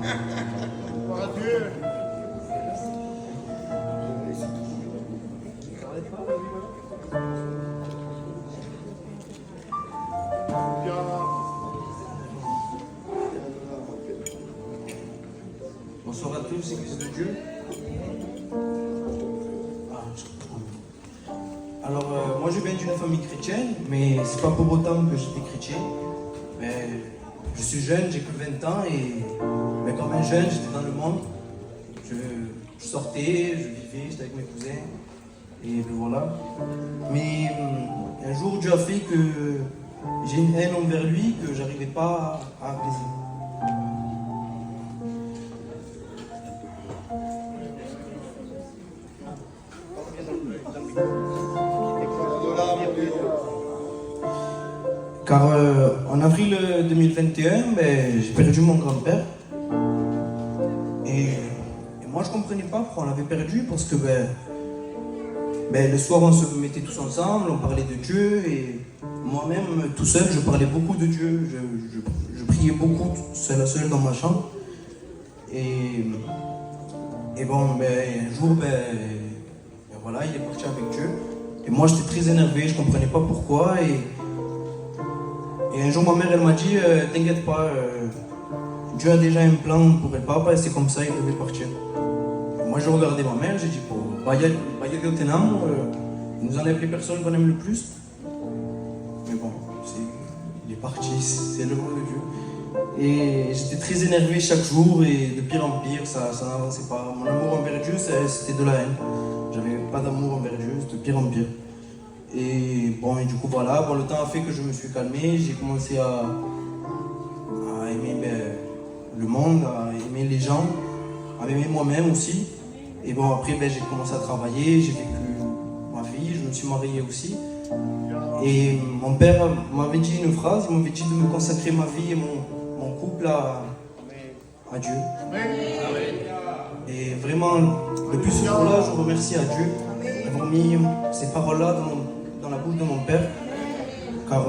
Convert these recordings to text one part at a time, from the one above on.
Bonsoir à tous, Église de Dieu. Alors, moi je viens d'une famille chrétienne, mais c'est pas pour autant que j'étais chrétien. Mais je suis jeune, j'ai que 20 ans, mais comme un jeune, j'étais dans le monde. Je sortais, je vivais, j'étais avec mes cousins, et puis voilà. Mais un jour, Dieu a fait que j'ai une haine envers lui que j'arrivais pas à apaiser. Car en avril 2021, j'ai perdu mon grand-père. Et moi, je ne comprenais pas pourquoi on l'avait perdu, parce que le soir, on se mettait tous ensemble, on parlait de Dieu, et moi-même, tout seul, je parlais beaucoup de Dieu. Je priais beaucoup, seul à seul dans ma chambre. Et bon, un jour, voilà, il est parti avec Dieu. Et moi, j'étais très énervé, je ne comprenais pas pourquoi. Et un jour, ma mère, elle m'a dit, t'inquiète pas, Dieu a déjà un plan pour le papa, et c'est comme ça, il devait partir. Et moi, je regardais ma mère, j'ai dit, il nous en a appelé personne qu'on aime le plus. Mais bon, il est parti, c'est le mot de Dieu. Et j'étais très énervé chaque jour, et de pire en pire, ça n'avançait pas. Mon amour envers Dieu, c'était de la haine. J'avais pas d'amour envers Dieu, c'était de pire en pire. Et bon, et du coup voilà, le temps a fait que je me suis calmé, j'ai commencé à aimer le monde, à aimer les gens, à m'aimer moi-même aussi. Et bon, après j'ai commencé à travailler, j'ai vécu ma vie, je me suis marié aussi. Et mon père m'avait dit une phrase, il m'avait dit de me consacrer ma vie et mon couple à Dieu. Et vraiment, depuis ce jour-là, je remercie à Dieu d'avoir mis ces paroles-là dans la bouche de mon père, car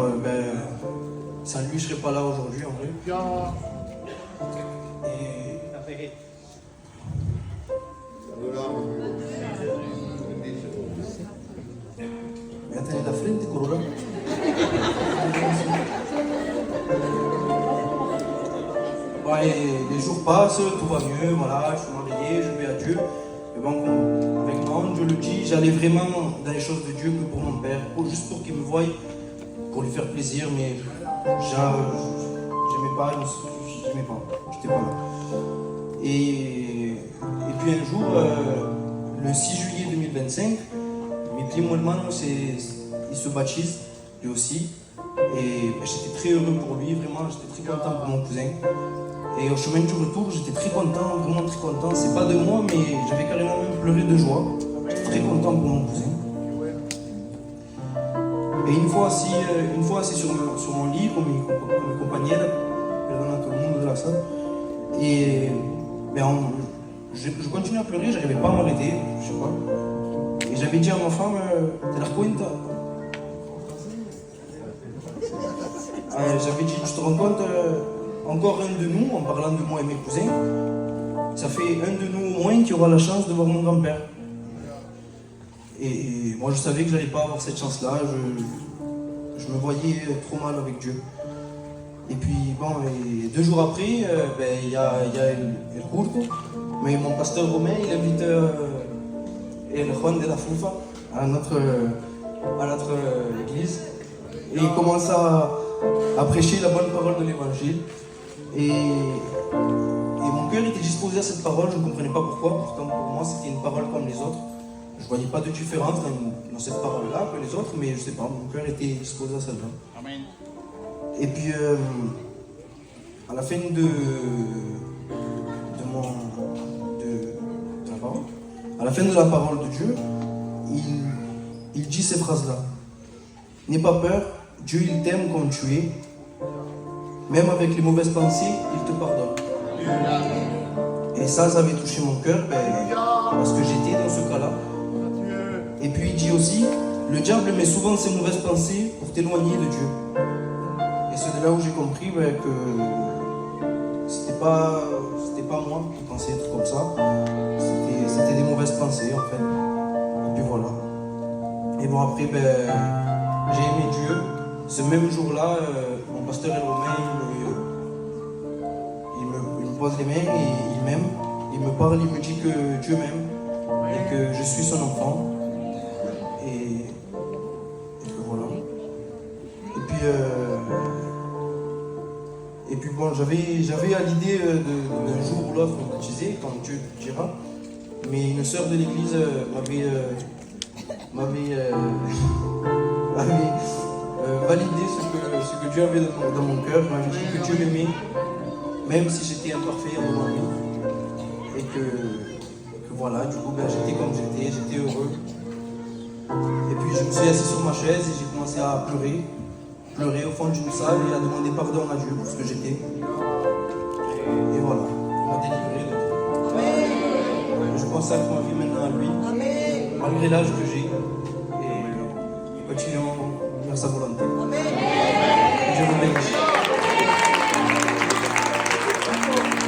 sans lui, je ne serais pas là aujourd'hui en vrai. Les jours passent, tout va mieux, voilà, je suis marié, je vais à Dieu. Et bon, avec moi, je le dis, j'allais vraiment dans les choses de Dieu que pour mon père, juste pour qu'il me voie, pour lui faire plaisir, mais j'aimais pas, j'étais pas là. Et puis un jour, le 6 juillet 2025, mes petits hermano, il se baptise, lui aussi. Et j'étais très heureux pour lui, vraiment, j'étais très content pour mon cousin. Et au chemin du retour, j'étais très content, vraiment très content. C'est pas de moi, mais j'avais carrément même pleuré de joie. J'étais très content pour mon cousin. Et une fois assis sur mon lit, comme mes compagnons, pendant tout le monde de la salle, et je continuais à pleurer, j'arrivais pas à m'arrêter, je sais pas. Et j'avais dit à ma femme, t'es la cuenta. J'avais dit, tu te rends compte, encore un de nous, en parlant de moi et mes cousins, ça fait un de nous au moins qui aura la chance de voir mon grand-père. Et moi je savais que je n'allais pas avoir cette chance-là, je me voyais trop mal avec Dieu. Et puis bon, et 2 jours après, il y a le culto, mais mon pasteur Romain, il invite El Juan de la Fufa à notre église, et il commence à prêcher la bonne parole de l'évangile. Et mon cœur était disposé à cette parole, je ne comprenais pas pourquoi, pourtant pour moi c'était une parole comme les autres. Je ne voyais pas de différence dans cette parole-là que les autres, mais je ne sais pas, mon cœur était disposé à celle-là. Amen. Et puis, à la fin de la parole, à la fin de la parole de Dieu, il dit ces phrases-là. N'aie pas peur, Dieu il t'aime comme tu es. Même avec les mauvaises pensées, il te pardonne. Et ça avait touché mon cœur, parce que j'étais dans ce cas-là. Et puis il dit aussi, le diable met souvent ses mauvaises pensées pour t'éloigner de Dieu. Et c'est de là où j'ai compris que c'était pas c'était pas moi qui pensais être comme ça. C'était des mauvaises pensées en fait. Et puis voilà. Et bon après, j'ai aimé Dieu. Ce même jour-là, mon pasteur est romain, il me pose les mains et il m'aime. Il me parle, il me dit que Dieu m'aime et que je suis son enfant. Et que voilà. Et puis bon, j'avais à l'idée d'un jour ou l'autre me baptiser, quand Dieu dira. Mais une sœur de l'église m'avait validé ce que Dieu avait dans mon cœur. Il m'avait dit que Dieu m'aimait, même si j'étais imparfait avant lui. Et que voilà, du coup, j'étais comme j'étais heureux. Et puis je me suis assis sur ma chaise et j'ai commencé à pleurer au fond d'une salle et à demander pardon à Dieu pour ce que j'étais. Et voilà, il m'a délivré. Je consacre ma vie maintenant à lui, malgré l'âge que j'ai. Et continuons vers sa volonté. Dieu vous bénisse.